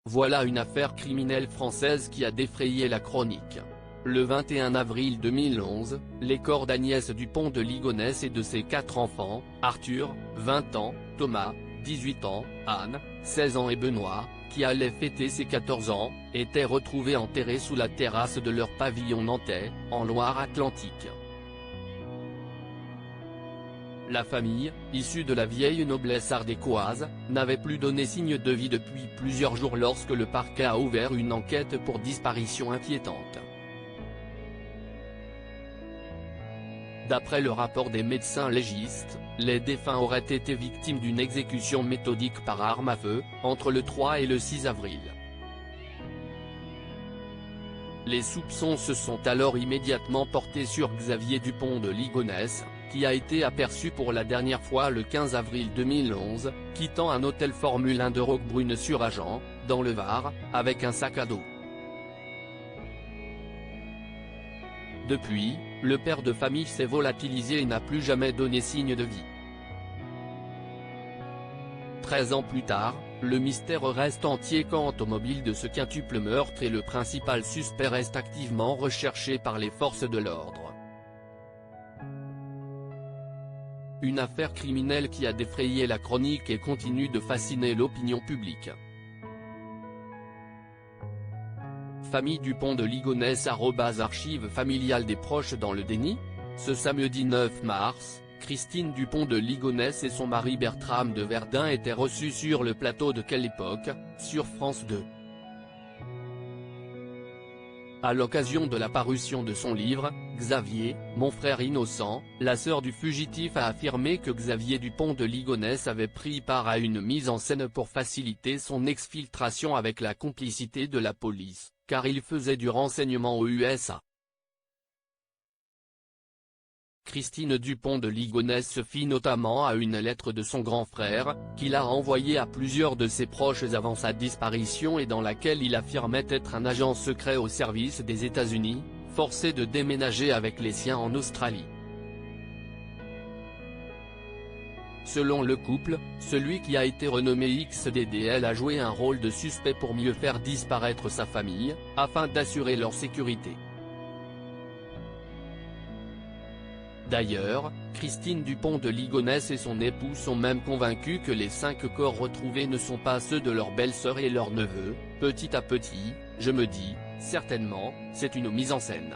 Voilà une affaire criminelle française qui a défrayé la chronique. Le 21 avril 2011, les corps d'Agnès Dupont de Ligonnès et de ses 4 enfants, Arthur, 20 ans, Thomas, 18 ans, Anne, 16 ans et Benoît, qui allait fêter ses 14 ans, étaient retrouvés enterrés sous la terrasse de leur pavillon nantais, en Loire-Atlantique. La famille, issue de la vieille noblesse ardéchoise, n'avait plus donné signe de vie depuis plusieurs jours lorsque le parquet a ouvert une enquête pour disparition inquiétante. D'après le rapport des médecins légistes, les défunts auraient été victimes d'une exécution méthodique par arme à feu, entre le 3 et le 6 avril. Les soupçons se sont alors immédiatement portés sur Xavier Dupont de Ligonnès, qui a été aperçu pour la dernière fois le 15 avril 2011, quittant un hôtel Formule 1 de Roquebrune-sur-Agen, dans le Var, avec un sac à dos. Depuis, le père de famille s'est volatilisé et n'a plus jamais donné signe de vie. 13 ans plus tard, le mystère reste entier quant au mobile de ce quintuple meurtre et le principal suspect reste activement recherché par les forces de l'ordre. Une affaire criminelle qui a défrayé la chronique et continue de fasciner l'opinion publique. Famille Dupont de Ligonnès @ archives familiales des proches dans le déni. Ce samedi 9 mars, Christine Dupont de Ligonnès et son mari Bertram de Verdun étaient reçus sur le plateau de Quelle époque, sur France 2. À l'occasion de la parution de son livre, Xavier, mon frère innocent, la sœur du fugitif a affirmé que Xavier Dupont de Ligonnès avait pris part à une mise en scène pour faciliter son exfiltration avec la complicité de la police, car il faisait du renseignement aux USA. Christine Dupont de Ligonnès se fie notamment à une lettre de son grand frère, qu'il a envoyée à plusieurs de ses proches avant sa disparition et dans laquelle il affirmait être un agent secret au service des États-Unis, forcé de déménager avec les siens en Australie. Selon le couple, celui qui a été renommé XDDL a joué un rôle de suspect pour mieux faire disparaître sa famille, afin d'assurer leur sécurité. D'ailleurs, Christine Dupont de Ligonnès et son époux sont même convaincus que les 5 corps retrouvés ne sont pas ceux de leur belle-sœur et leur neveu. Petit à petit, je me dis, certainement, c'est une mise en scène.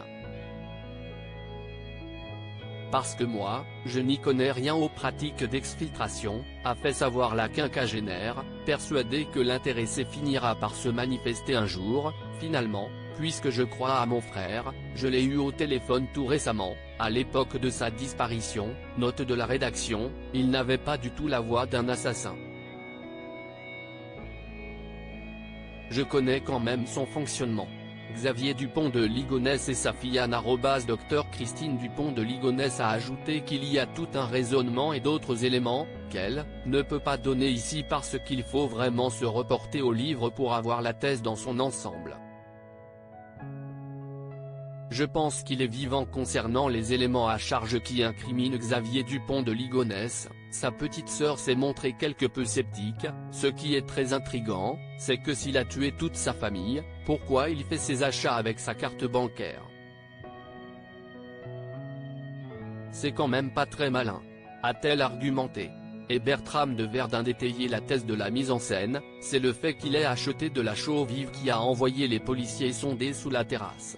Parce que moi, je n'y connais rien aux pratiques d'exfiltration, a fait savoir la quinquagénaire, persuadée que l'intéressé finira par se manifester un jour. Finalement, puisque je crois à mon frère, je l'ai eu au téléphone tout récemment, à l'époque de sa disparition, note de la rédaction, il n'avait pas du tout la voix d'un assassin. Je connais quand même son fonctionnement. Xavier Dupont de Ligonnès et sa fille Anne Dr Christine Dupont de Ligonnès a ajouté qu'il y a tout un raisonnement et d'autres éléments, qu'elle ne peut pas donner ici parce qu'il faut vraiment se reporter au livre pour avoir la thèse dans son ensemble. Je pense qu'il est vivant concernant les éléments à charge qui incriminent Xavier Dupont de Ligonnès. Sa petite sœur s'est montrée quelque peu sceptique. Ce qui est très intriguant, c'est que s'il a tué toute sa famille, pourquoi il fait ses achats avec sa carte bancaire? C'est quand même pas très malin, a-t-elle argumenté. Et Bertram de Verdun d'étayer la thèse de la mise en scène, c'est le fait qu'il ait acheté de la chaux vive qui a envoyé les policiers sonder sous la terrasse.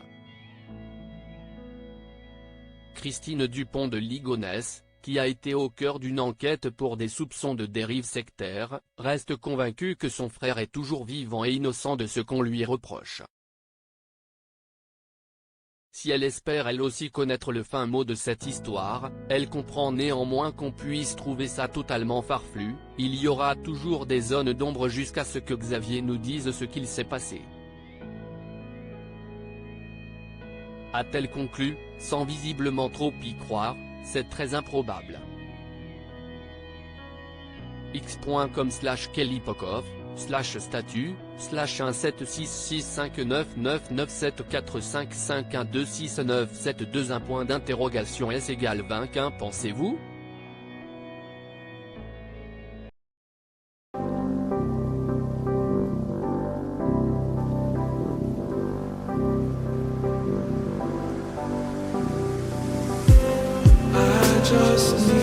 Christine Dupont de Ligonnès, qui a été au cœur d'une enquête pour des soupçons de dérive sectaire, reste convaincue que son frère est toujours vivant et innocent de ce qu'on lui reproche. Si elle espère elle aussi connaître le fin mot de cette histoire, elle comprend néanmoins qu'on puisse trouver ça totalement farfelu. Il y aura toujours des zones d'ombre jusqu'à ce que Xavier nous dise ce qu'il s'est passé. A-t-elle conclu, sans visiblement trop y croire, c'est très improbable. x.com/kellypokov, /statut, /176659455126972 S égale 20 qu'un pensez-vous? just me.